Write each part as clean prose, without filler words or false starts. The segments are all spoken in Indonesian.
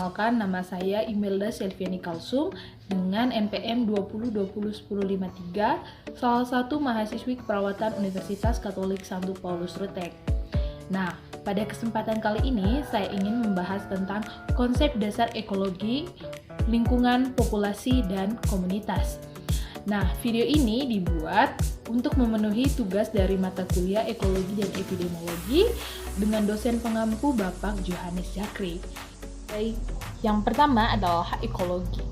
Perkenalkan, nama saya Imelda Selviani Kalsum dengan NPM 20201053, salah satu mahasiswi keperawatan Universitas Katolik Santo Paulus Ruteng. Nah, pada kesempatan kali ini saya ingin membahas tentang konsep dasar ekologi, lingkungan, populasi, dan komunitas. Nah, video ini dibuat untuk memenuhi tugas dari mata kuliah ekologi dan epidemiologi dengan dosen pengampu Bapak Johannes Jakri. Yang pertama adalah ekologi.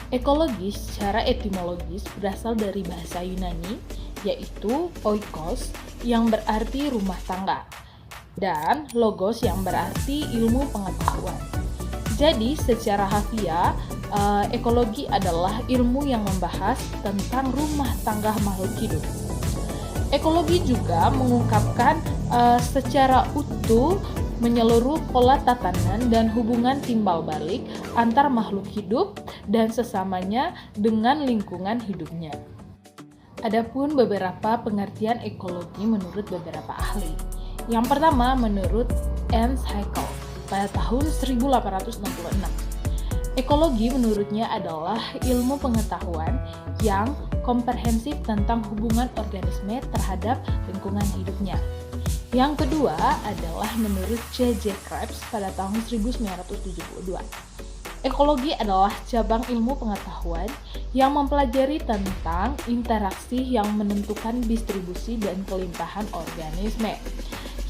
Ekologi secara etimologis berasal dari bahasa Yunani, yaitu oikos yang berarti rumah tangga, dan logos yang berarti ilmu pengetahuan. Jadi secara harfiah, ekologi adalah ilmu yang membahas tentang rumah tangga makhluk hidup. Ekologi juga mengungkapkan secara utuh menyeluruh pola tatanan dan hubungan timbal balik antar makhluk hidup dan sesamanya dengan lingkungan hidupnya. Adapun beberapa pengertian ekologi menurut beberapa ahli. Yang pertama menurut Ernst Haeckel pada tahun 1866. Ekologi menurutnya adalah ilmu pengetahuan yang komprehensif tentang hubungan organisme terhadap lingkungan hidupnya. Yang kedua adalah menurut C.J. Krebs pada tahun 1972. Ekologi adalah cabang ilmu pengetahuan yang mempelajari tentang interaksi yang menentukan distribusi dan kelimpahan organisme.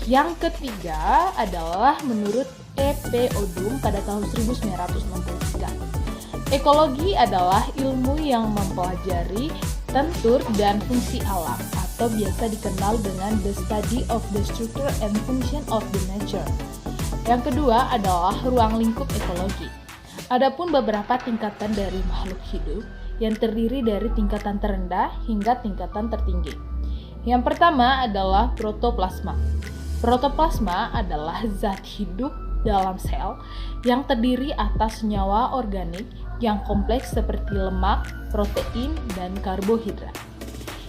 Yang ketiga adalah menurut E.P. Odum pada tahun 1963. Ekologi adalah ilmu yang mempelajari tentur dan fungsi alam atau biasa dikenal dengan the study of the structure and function of the nature. Yang kedua adalah ruang lingkup ekologi. Adapun beberapa tingkatan dari makhluk hidup yang terdiri dari tingkatan terendah hingga tingkatan tertinggi. Yang pertama adalah protoplasma. Protoplasma adalah zat hidup dalam sel yang terdiri atas senyawa organik yang kompleks seperti lemak, protein, dan karbohidrat.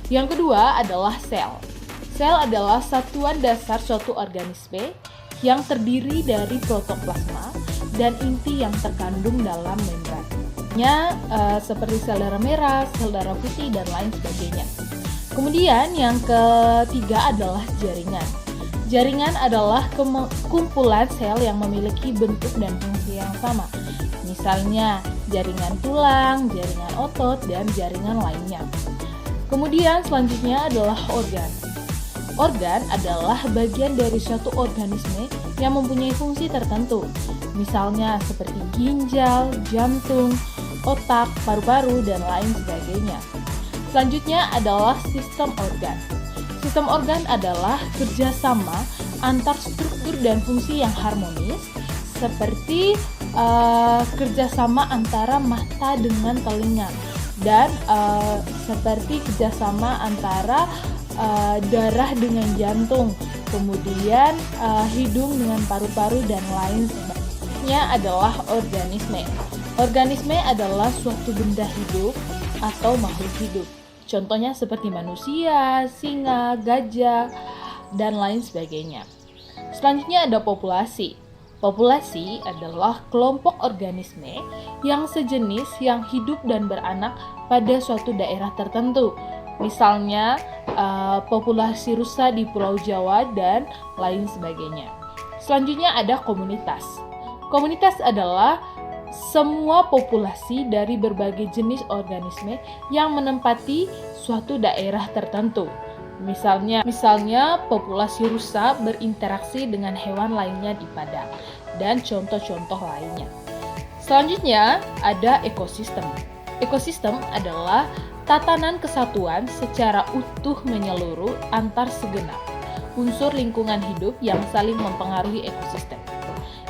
Yang kedua adalah sel. Sel adalah satuan dasar suatu organisme yang terdiri dari protoplasma dan inti yang terkandung dalam membran. Seperti sel darah merah, sel darah putih, dan lain sebagainya. Kemudian yang ketiga adalah jaringan. Jaringan adalah kumpulan sel yang memiliki bentuk dan fungsi yang sama. Misalnya jaringan tulang, jaringan otot, dan jaringan lainnya. Kemudian selanjutnya adalah organ. Organ adalah bagian dari suatu organisme yang mempunyai fungsi tertentu. Misalnya seperti ginjal, jantung, otak, paru-paru, dan lain sebagainya. Selanjutnya adalah sistem organ. Sistem organ adalah kerjasama antar struktur dan fungsi yang harmonis, seperti kerjasama antara mata dengan telinga, dan seperti kerjasama antara darah dengan jantung, kemudian hidung dengan paru-paru, dan lain sebagainya adalah organisme. Organisme adalah suatu benda hidup atau makhluk hidup. Contohnya seperti manusia, singa, gajah, dan lain sebagainya. Selanjutnya ada populasi. Populasi adalah kelompok organisme yang sejenis yang hidup dan beranak pada suatu daerah tertentu. Misalnya populasi rusa di Pulau Jawa dan lain sebagainya. Selanjutnya ada komunitas. Komunitas adalah semua populasi dari berbagai jenis organisme yang menempati suatu daerah tertentu. Misalnya populasi rusa berinteraksi dengan hewan lainnya di padang, dan contoh-contoh lainnya. Selanjutnya ada ekosistem. Ekosistem adalah tatanan kesatuan secara utuh menyeluruh antar segenap unsur lingkungan hidup yang saling mempengaruhi ekosistem,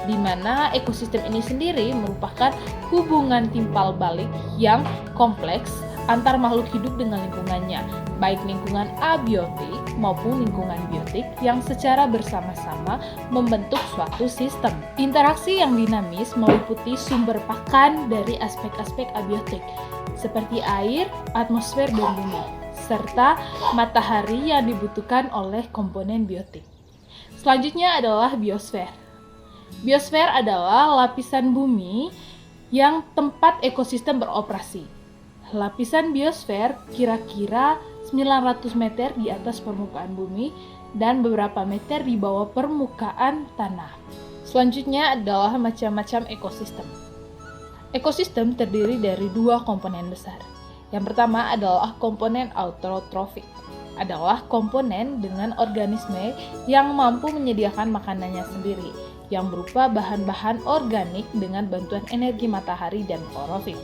di mana ekosistem ini sendiri merupakan hubungan timbal balik yang kompleks antar makhluk hidup dengan lingkungannya, baik lingkungan abiotik maupun lingkungan biotik yang secara bersama-sama membentuk suatu sistem. Interaksi yang dinamis meliputi sumber pakan dari aspek-aspek abiotik, seperti air, atmosfer, dan bumi, serta matahari yang dibutuhkan oleh komponen biotik. Selanjutnya adalah biosfer. Biosfer adalah lapisan bumi yang tempat ekosistem beroperasi. Lapisan biosfer kira-kira 900 meter di atas permukaan bumi dan beberapa meter di bawah permukaan tanah. Selanjutnya adalah macam-macam ekosistem. Ekosistem terdiri dari dua komponen besar. Yang pertama adalah komponen autotrofik. Adalah komponen dengan organisme yang mampu menyediakan makanannya sendiri, yang berupa bahan-bahan organik dengan bantuan energi matahari dan klorofil.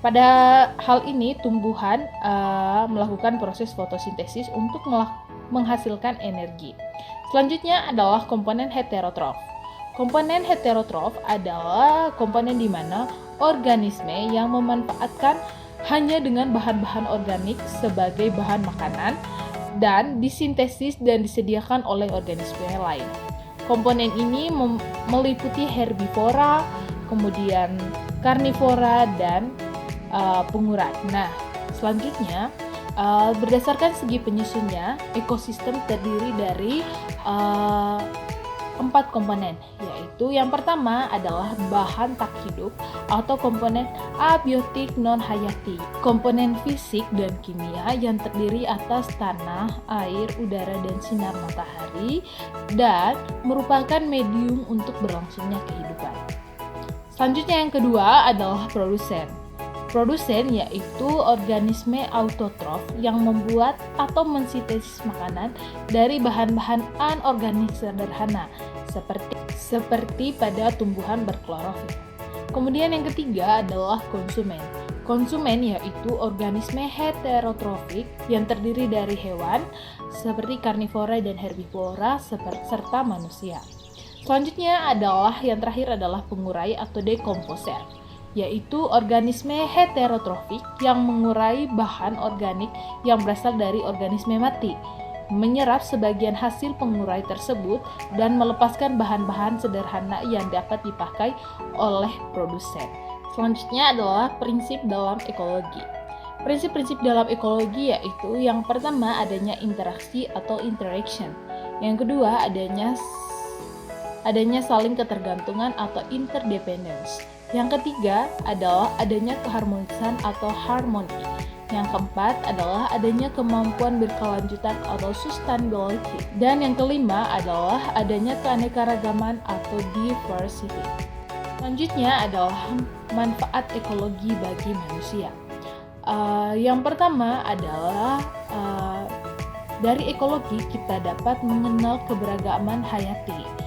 Pada hal ini, tumbuhan melakukan proses fotosintesis untuk menghasilkan energi. Selanjutnya adalah komponen heterotrof. Komponen heterotrof adalah komponen di mana organisme yang memanfaatkan hanya dengan bahan-bahan organik sebagai bahan makanan dan disintesis dan disediakan oleh organisme lain. Komponen ini meliputi herbivora, kemudian karnivora, dan pengurat. Nah, selanjutnya berdasarkan segi penyusunnya, ekosistem terdiri dari 4 komponen, yaitu yang pertama adalah bahan tak hidup atau komponen abiotik non-hayati. Komponen fisik dan kimia yang terdiri atas tanah, air, udara, dan sinar matahari dan merupakan medium untuk berlangsungnya kehidupan. Selanjutnya yang kedua adalah produsen. Produsen yaitu organisme autotrof yang membuat atau mensintesis makanan dari bahan-bahan anorganik sederhana seperti pada tumbuhan berklorofil. Kemudian yang ketiga adalah konsumen. Konsumen yaitu organisme heterotrofik yang terdiri dari hewan seperti karnivora dan herbivora serta manusia. Selanjutnya yang terakhir adalah pengurai atau dekomposer, yaitu organisme heterotrofik yang mengurai bahan organik yang berasal dari organisme mati, menyerap sebagian hasil pengurai tersebut dan melepaskan bahan-bahan sederhana yang dapat dipakai oleh produsen. Selanjutnya adalah prinsip dalam ekologi. Prinsip-prinsip dalam ekologi yaitu yang pertama adanya interaksi atau interaction, yang kedua adanya saling ketergantungan atau interdependence. Yang ketiga adalah adanya keharmonisan atau harmoni. Yang keempat adalah adanya kemampuan berkelanjutan atau sustainability. Dan yang kelima adalah adanya keanekaragaman atau diversity. Selanjutnya adalah manfaat ekologi bagi manusia. Yang pertama adalah dari ekologi kita dapat mengenal keberagaman hayati.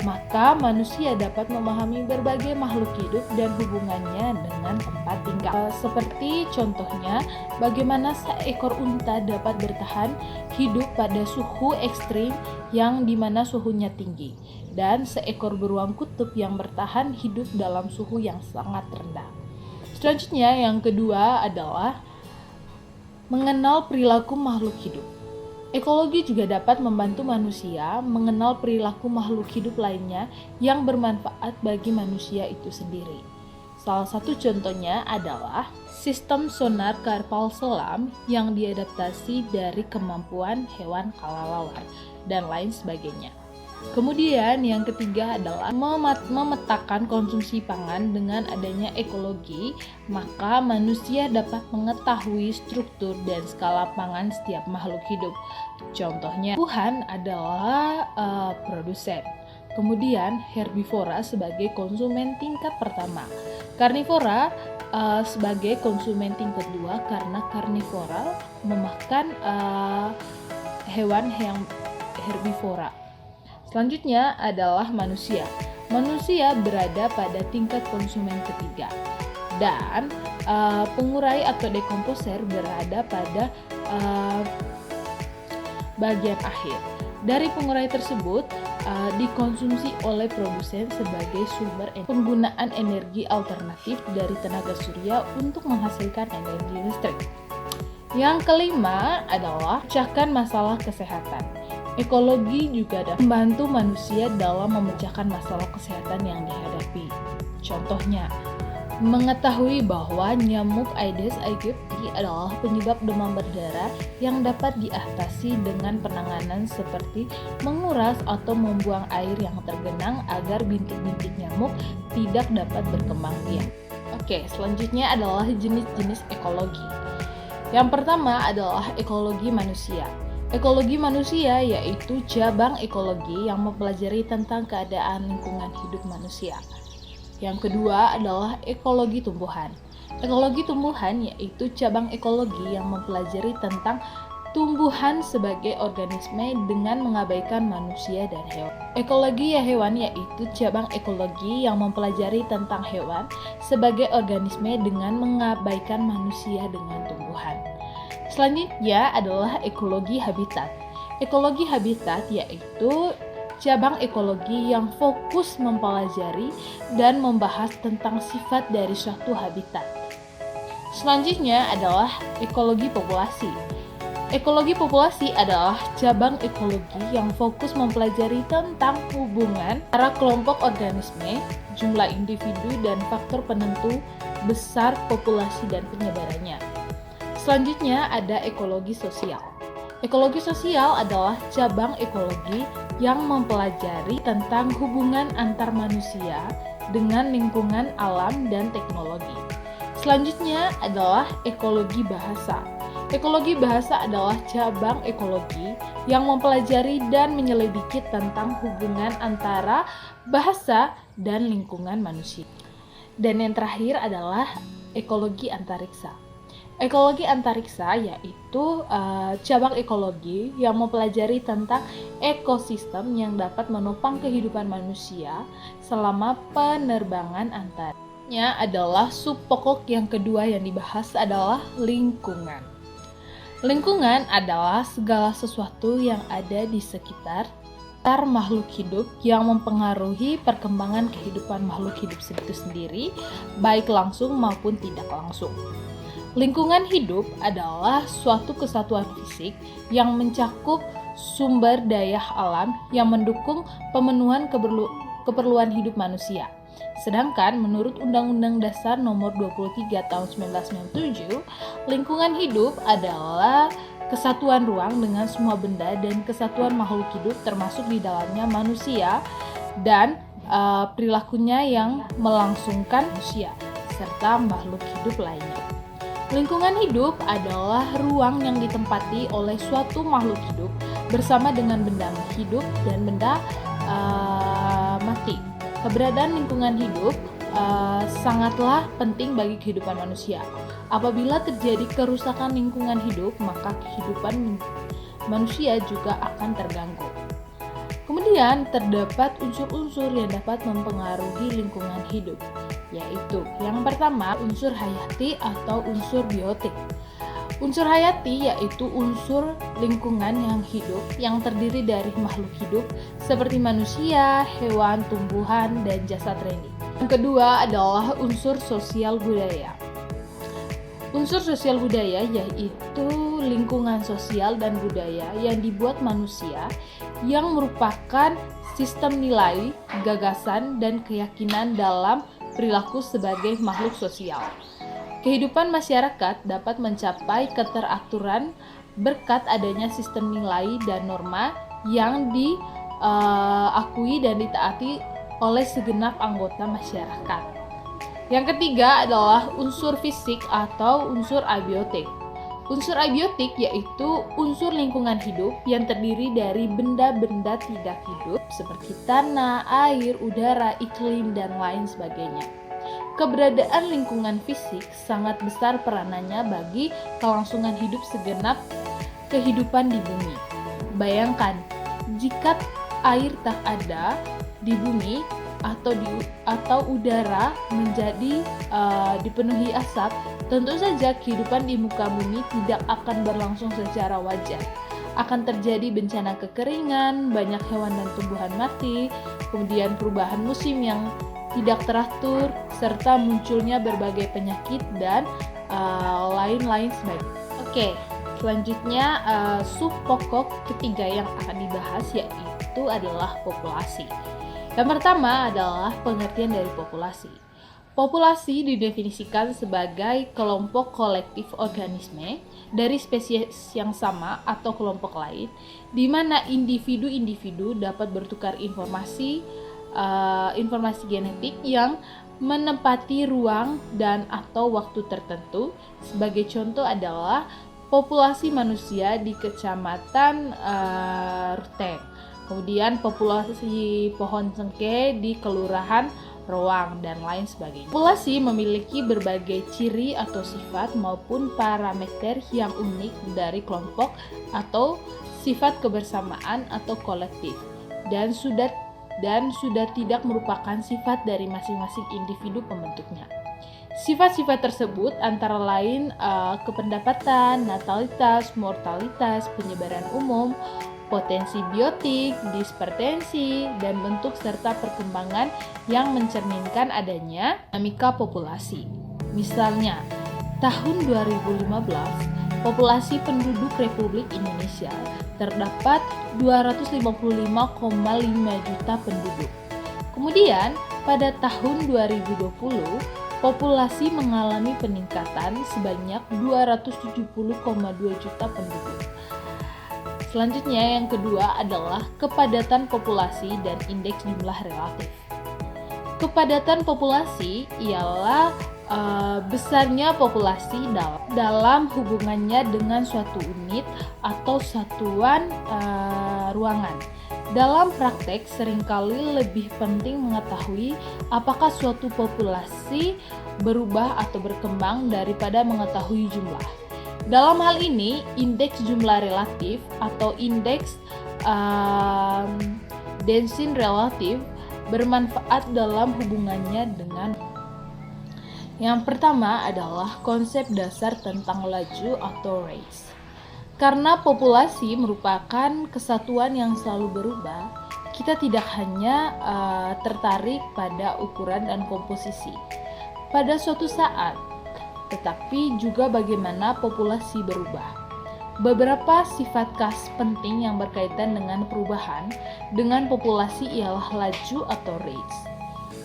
Maka manusia dapat memahami berbagai makhluk hidup dan hubungannya dengan tempat tinggal. Seperti contohnya, bagaimana seekor unta dapat bertahan hidup pada suhu ekstrim yang dimana suhunya tinggi, dan seekor beruang kutub yang bertahan hidup dalam suhu yang sangat rendah. Selanjutnya, yang kedua adalah mengenal perilaku makhluk hidup. Ekologi juga dapat membantu manusia mengenal perilaku makhluk hidup lainnya yang bermanfaat bagi manusia itu sendiri. Salah satu contohnya adalah sistem sonar kapal selam yang diadaptasi dari kemampuan hewan kelelawar dan lain sebagainya. Kemudian yang ketiga adalah memetakan konsumsi pangan. Dengan adanya ekologi, maka manusia dapat mengetahui struktur dan skala pangan setiap makhluk hidup. Contohnya, tumbuhan adalah produsen. Kemudian herbivora sebagai konsumen tingkat pertama. Karnivora sebagai konsumen tingkat kedua karena karnivora memakan hewan yang herbivora. Selanjutnya adalah manusia. Manusia berada pada tingkat konsumen ketiga. Dan pengurai atau dekomposer berada pada bagian akhir. Dari pengurai tersebut dikonsumsi oleh produsen sebagai sumber penggunaan energi alternatif dari tenaga surya untuk menghasilkan energi listrik. Yang kelima adalah pecahkan masalah kesehatan. Ekologi juga dapat membantu manusia dalam memecahkan masalah kesehatan yang dihadapi. Contohnya, Mengetahui bahwa nyamuk Aedes aegypti adalah penyebab demam berdarah yang dapat diatasi dengan penanganan seperti menguras atau membuang air yang tergenang agar bintik-bintik nyamuk tidak dapat berkembang biak. Oke, selanjutnya adalah jenis-jenis ekologi. Yang pertama adalah ekologi manusia. Ekologi manusia yaitu cabang ekologi yang mempelajari tentang keadaan lingkungan hidup manusia. Yang kedua adalah ekologi tumbuhan. Ekologi tumbuhan yaitu cabang ekologi yang mempelajari tentang tumbuhan sebagai organisme dengan mengabaikan manusia dan hewan. Ekologi hewan yaitu cabang ekologi yang mempelajari tentang hewan sebagai organisme dengan mengabaikan manusia dengan tumbuhan. Selanjutnya adalah ekologi habitat. Ekologi habitat yaitu cabang ekologi yang fokus mempelajari dan membahas tentang sifat dari suatu habitat. Selanjutnya adalah ekologi populasi. Ekologi populasi adalah cabang ekologi yang fokus mempelajari tentang hubungan antara kelompok organisme, jumlah individu, dan faktor penentu besar populasi dan penyebarannya. Selanjutnya ada ekologi sosial. Ekologi sosial adalah cabang ekologi yang mempelajari tentang hubungan antar manusia dengan lingkungan alam dan teknologi. Selanjutnya adalah ekologi bahasa. Ekologi bahasa adalah cabang ekologi yang mempelajari dan menyelidiki tentang hubungan antara bahasa dan lingkungan manusia. Dan yang terakhir adalah ekologi antariksa. Ekologi antariksa yaitu cabang ekologi yang mempelajari tentang ekosistem yang dapat menopang kehidupan manusia selama penerbangan antariksa. Adalah subpokok yang kedua yang dibahas adalah lingkungan. Lingkungan adalah segala sesuatu yang ada di sekitar makhluk hidup yang mempengaruhi perkembangan kehidupan makhluk hidup itu sendiri, baik langsung maupun tidak langsung. Lingkungan hidup adalah suatu kesatuan fisik yang mencakup sumber daya alam yang mendukung pemenuhan keperluan hidup manusia. Sedangkan menurut Undang-Undang Dasar Nomor 23 Tahun 1997, lingkungan hidup adalah kesatuan ruang dengan semua benda dan kesatuan makhluk hidup termasuk di dalamnya manusia dan perilakunya yang melangsungkan manusia serta makhluk hidup lainnya. Lingkungan hidup adalah ruang yang ditempati oleh suatu makhluk hidup bersama dengan benda hidup dan benda mati. Keberadaan lingkungan hidup sangatlah penting bagi kehidupan manusia. Apabila terjadi kerusakan lingkungan hidup, maka kehidupan manusia juga akan terganggu. Kemudian terdapat unsur-unsur yang dapat mempengaruhi lingkungan hidup, yaitu yang pertama unsur hayati atau unsur biotik. Unsur hayati yaitu unsur lingkungan yang hidup yang terdiri dari makhluk hidup seperti manusia, hewan, tumbuhan, dan jasad rendah. Yang kedua adalah unsur sosial budaya. Unsur sosial budaya yaitu lingkungan sosial dan budaya yang dibuat manusia yang merupakan sistem nilai, gagasan, dan keyakinan dalam perilaku sebagai makhluk sosial. Kehidupan masyarakat dapat mencapai keteraturan berkat adanya sistem nilai dan norma yang diakui dan ditaati oleh segenap anggota masyarakat. Yang ketiga adalah unsur fisik atau unsur abiotik. Unsur abiotik yaitu unsur lingkungan hidup yang terdiri dari benda-benda tidak hidup seperti tanah, air, udara, iklim, dan lain sebagainya. Keberadaan lingkungan fisik sangat besar peranannya bagi kelangsungan hidup segenap kehidupan di bumi. Bayangkan, jika air tak ada di bumi atau udara menjadi dipenuhi asap, tentu saja kehidupan di muka bumi tidak akan berlangsung secara wajar. Akan terjadi bencana kekeringan, banyak hewan dan tumbuhan mati, kemudian perubahan musim yang tidak teratur, serta munculnya berbagai penyakit dan lain-lain sebagainya. Oke, selanjutnya subpokok ketiga yang akan dibahas yaitu adalah populasi. Yang pertama adalah pengertian dari populasi. Populasi didefinisikan sebagai kelompok kolektif organisme dari spesies yang sama atau kelompok lain, di mana individu-individu dapat bertukar informasi genetik yang menempati ruang dan atau waktu tertentu. Sebagai contoh adalah populasi manusia di Kecamatan Ruteng, kemudian populasi pohon cengkeh di Kelurahan Roang, dan lain sebagainya. Populasi memiliki berbagai ciri atau sifat maupun parameter yang unik dari kelompok atau sifat kebersamaan atau kolektif, dan sudah tidak merupakan sifat dari masing-masing individu pembentuknya. Sifat-sifat tersebut antara lain kependapatan, natalitas, mortalitas, penyebaran umum, potensi biotik, dispertensi, dan bentuk serta perkembangan yang mencerminkan adanya dinamika populasi. Misalnya, tahun 2015, populasi penduduk Republik Indonesia terdapat 255,5 juta penduduk. Kemudian, pada tahun 2020, populasi mengalami peningkatan sebanyak 270,2 juta penduduk. Selanjutnya, yang kedua adalah kepadatan populasi dan indeks jumlah relatif. Kepadatan populasi ialah besarnya populasi dalam hubungannya dengan suatu unit atau satuan ruangan. Dalam praktek, seringkali lebih penting mengetahui apakah suatu populasi berubah atau berkembang daripada mengetahui jumlah. Dalam hal ini, indeks jumlah relatif atau indeks density relatif bermanfaat dalam hubungannya dengan. Yang pertama adalah konsep dasar tentang laju atau rates. Karena populasi merupakan kesatuan yang selalu berubah, kita tidak hanya tertarik pada ukuran dan komposisi pada suatu saat, tetapi juga bagaimana populasi berubah. Beberapa sifat khas penting yang berkaitan dengan perubahan dengan populasi ialah laju atau rates.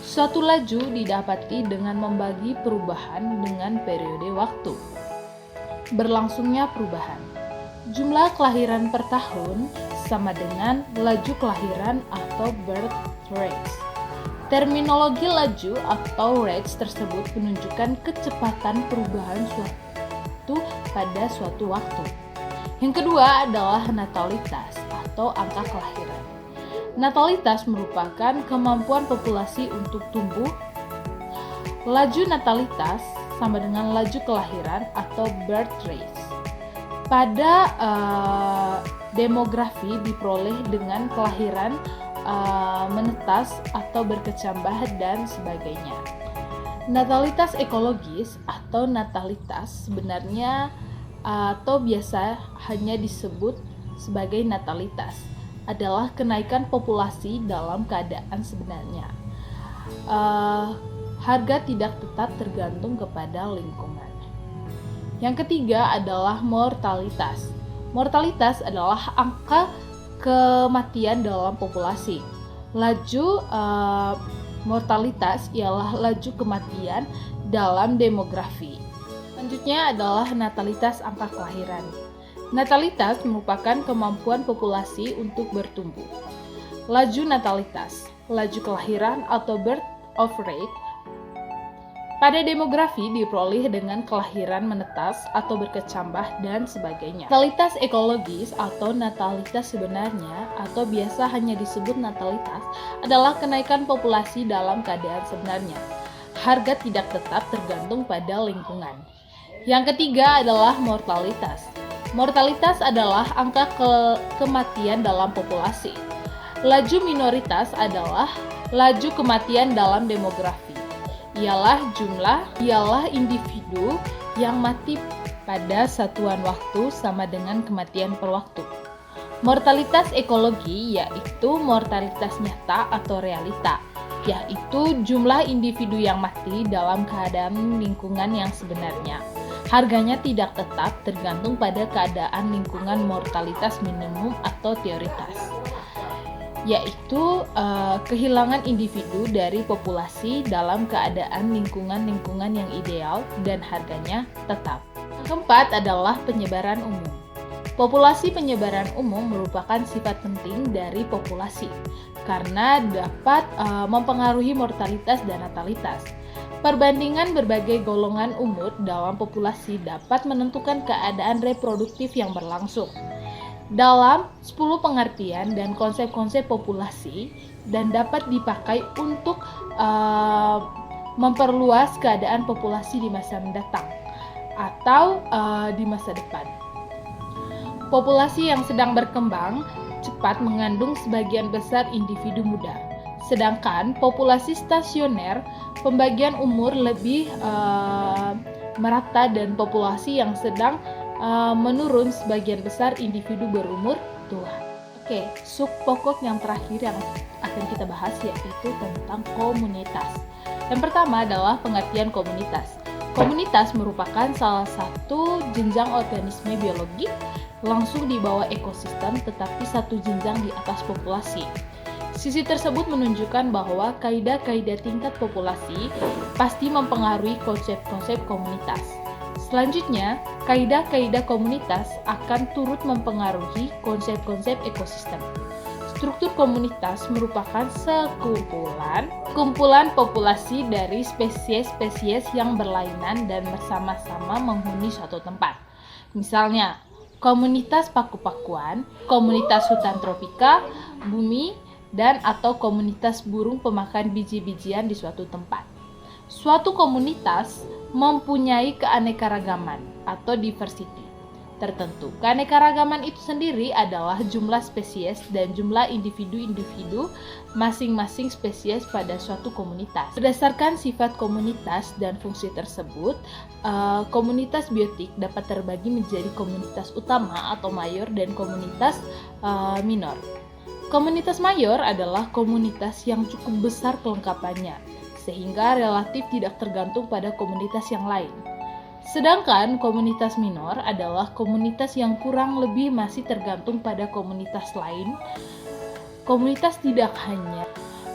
Suatu laju didapati dengan membagi perubahan dengan periode waktu berlangsungnya perubahan. Jumlah kelahiran per tahun sama dengan laju kelahiran atau birth rates. Terminologi laju atau rates tersebut menunjukkan kecepatan perubahan suatu pada suatu waktu. Yang kedua adalah natalitas atau angka kelahiran. Natalitas merupakan kemampuan populasi untuk tumbuh. Laju natalitas sama dengan laju kelahiran atau birth rates. Pada demografi diperoleh dengan kelahiran menetas atau berkecambah dan sebagainya. Natalitas ekologis atau natalitas sebenarnya atau biasa hanya disebut sebagai natalitas adalah kenaikan populasi dalam keadaan sebenarnya. Harga tidak tetap tergantung kepada lingkungan. Yang ketiga adalah mortalitas. Mortalitas adalah angka kematian dalam populasi. Laju mortalitas ialah laju kematian dalam demografi. Selanjutnya adalah natalitas angka kelahiran. Natalitas merupakan kemampuan populasi untuk bertumbuh. Laju natalitas, laju kelahiran atau birth of rate pada demografi diperoleh dengan kelahiran menetas atau berkecambah dan sebagainya. Natalitas ekologis atau natalitas sebenarnya atau biasa hanya disebut natalitas adalah kenaikan populasi dalam keadaan sebenarnya. Harga tidak tetap tergantung pada lingkungan. Yang ketiga adalah mortalitas. Mortalitas adalah angka kematian dalam populasi. Laju minoritas adalah laju kematian dalam demografi. Ialah individu yang mati pada satuan waktu sama dengan kematian per waktu. Mortalitas ekologi yaitu mortalitas nyata atau realita, yaitu jumlah individu yang mati dalam keadaan lingkungan yang sebenarnya. Harganya tidak tetap tergantung pada keadaan lingkungan mortalitas minimum atau teoritas. yaitu kehilangan individu dari populasi dalam keadaan lingkungan yang ideal dan harganya tetap. Yang keempat adalah penyebaran umum. Populasi penyebaran umum merupakan sifat penting dari populasi karena dapat mempengaruhi mortalitas dan natalitas. Perbandingan berbagai golongan umur dalam populasi dapat menentukan keadaan reproduktif yang berlangsung. Dalam 10 pengertian dan konsep-konsep populasi dan dapat dipakai untuk memperluas keadaan populasi di masa mendatang atau di masa depan. Populasi yang sedang berkembang cepat mengandung sebagian besar individu muda. Sedangkan populasi stasioner, pembagian umur lebih merata dan populasi yang sedang menurun sebagian besar individu berumur tua. Oke, sub pokok yang terakhir yang akan kita bahas yaitu tentang komunitas. Yang pertama adalah pengertian komunitas. Komunitas merupakan salah satu jenjang organisme biologi langsung di bawah ekosistem tetapi satu jenjang di atas populasi. Sisi tersebut menunjukkan bahwa kaidah-kaidah tingkat populasi pasti mempengaruhi konsep-konsep komunitas. Selanjutnya, kaidah-kaidah komunitas akan turut mempengaruhi konsep-konsep ekosistem. Struktur komunitas merupakan kumpulan populasi dari spesies-spesies yang berlainan dan bersama-sama menghuni suatu tempat. Misalnya, komunitas paku-pakuan, komunitas hutan tropika, bumi, dan atau komunitas burung pemakan biji-bijian di suatu tempat. Suatu komunitas mempunyai keanekaragaman atau diversity tertentu. Keanekaragaman itu sendiri adalah jumlah spesies dan jumlah individu-individu masing-masing spesies pada suatu komunitas. Berdasarkan sifat komunitas dan fungsi tersebut, komunitas biotik dapat terbagi menjadi komunitas utama atau mayor dan komunitas minor. Komunitas mayor adalah komunitas yang cukup besar kelengkapannya, sehingga relatif tidak tergantung pada komunitas yang lain. Sedangkan komunitas minor adalah komunitas yang kurang lebih masih tergantung pada komunitas lain. Komunitas tidak hanya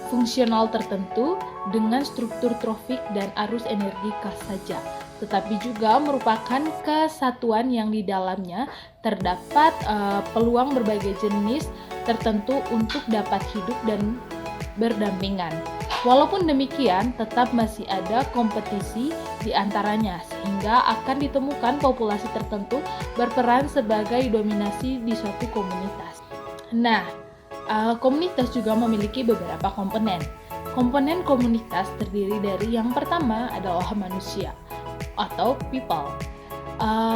fungsional tertentu dengan struktur trofik dan arus energi khas saja, tetapi juga merupakan kesatuan yang di dalamnya terdapat peluang berbagai jenis tertentu untuk dapat hidup dan berdampingan. Walaupun demikian, tetap masih ada kompetisi di antaranya, sehingga akan ditemukan populasi tertentu berperan sebagai dominasi di suatu komunitas. Nah, komunitas juga memiliki beberapa komponen. Komponen komunitas terdiri dari yang pertama adalah manusia atau people.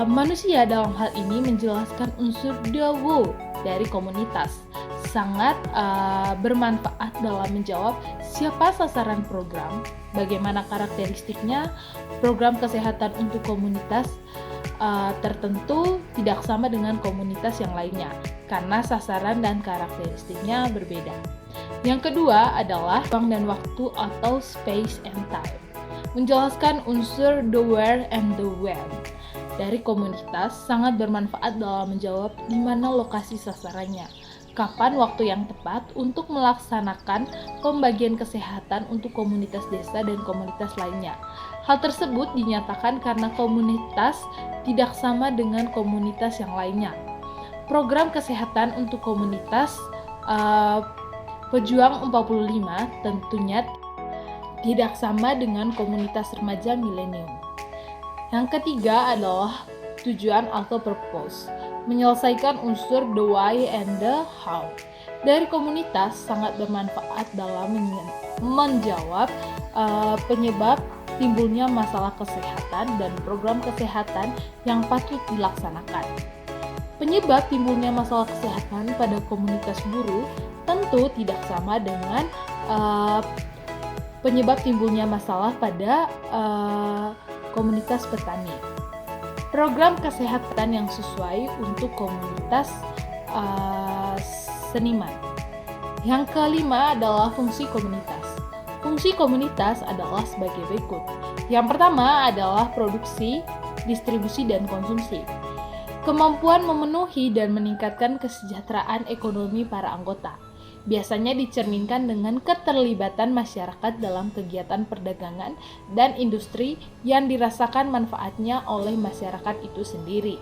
Manusia dalam hal ini menjelaskan unsur dewo dari komunitas. Sangat bermanfaat dalam menjawab siapa sasaran program, bagaimana karakteristiknya, program kesehatan untuk komunitas tertentu tidak sama dengan komunitas yang lainnya, karena sasaran dan karakteristiknya berbeda. Yang kedua adalah ruang dan waktu atau space and time, menjelaskan unsur the where and the when. Dari komunitas sangat bermanfaat dalam menjawab di mana lokasi sasarannya, kapan waktu yang tepat untuk melaksanakan pembagian kesehatan untuk komunitas desa dan komunitas lainnya. Hal tersebut dinyatakan karena komunitas tidak sama dengan komunitas yang lainnya. Program kesehatan untuk komunitas Pejuang 45 tentunya tidak sama dengan komunitas remaja milenium. Yang ketiga adalah tujuan atau purpose, menyelesaikan unsur the why and the how. Dari komunitas sangat bermanfaat dalam menjawab penyebab timbulnya masalah kesehatan dan program kesehatan yang patut dilaksanakan. Penyebab timbulnya masalah kesehatan pada komunitas buruh tentu tidak sama dengan penyebab timbulnya masalah pada komunitas petani. Program kesehatan yang sesuai untuk komunitas seniman. Yang kelima adalah fungsi komunitas. Fungsi komunitas adalah sebagai berikut. Yang pertama adalah produksi, distribusi, dan konsumsi. Kemampuan memenuhi dan meningkatkan kesejahteraan ekonomi para anggota. biasanya dicerminkan dengan keterlibatan masyarakat dalam kegiatan perdagangan dan industri yang dirasakan manfaatnya oleh masyarakat itu sendiri.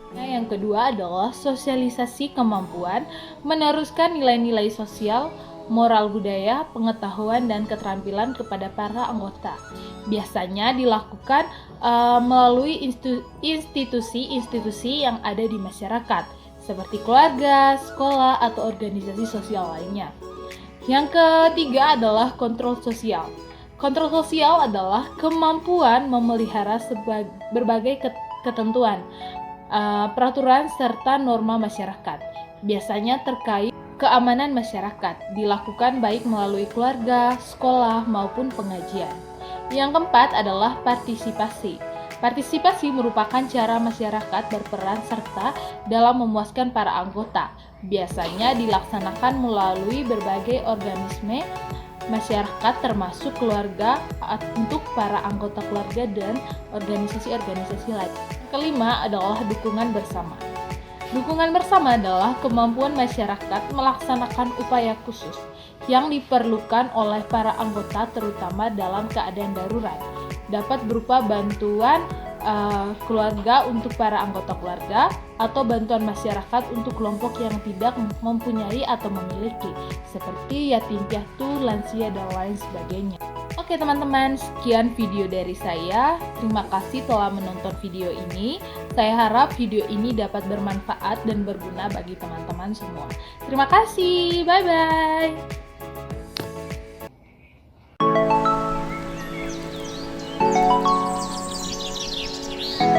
Nah, yang kedua adalah sosialisasi kemampuan meneruskan nilai-nilai sosial, moral budaya, pengetahuan, dan keterampilan kepada para anggota. Biasanya dilakukan melalui institusi-institusi yang ada di masyarakat, seperti keluarga, sekolah, atau organisasi sosial lainnya. Yang ketiga adalah kontrol sosial. Kontrol sosial adalah kemampuan memelihara berbagai ketentuan, peraturan, serta norma masyarakat. Biasanya terkait keamanan masyarakat, dilakukan baik melalui keluarga, sekolah, maupun pengajian. Yang keempat adalah partisipasi. Partisipasi merupakan cara masyarakat berperan serta dalam memuaskan para anggota. Biasanya dilaksanakan melalui berbagai organisme masyarakat termasuk keluarga untuk para anggota keluarga dan organisasi-organisasi lain. Kelima adalah dukungan bersama. Dukungan bersama adalah kemampuan masyarakat melaksanakan upaya khusus yang diperlukan oleh para anggota terutama dalam keadaan darurat. Dapat berupa bantuan keluarga untuk para anggota keluarga atau bantuan masyarakat untuk kelompok yang tidak mempunyai atau memiliki seperti yatim piatu, lansia, dan lain sebagainya. Oke teman-teman, sekian video dari saya. Terima kasih telah menonton video ini. Saya harap video ini dapat bermanfaat dan berguna bagi teman-teman semua. Terima kasih, bye-bye.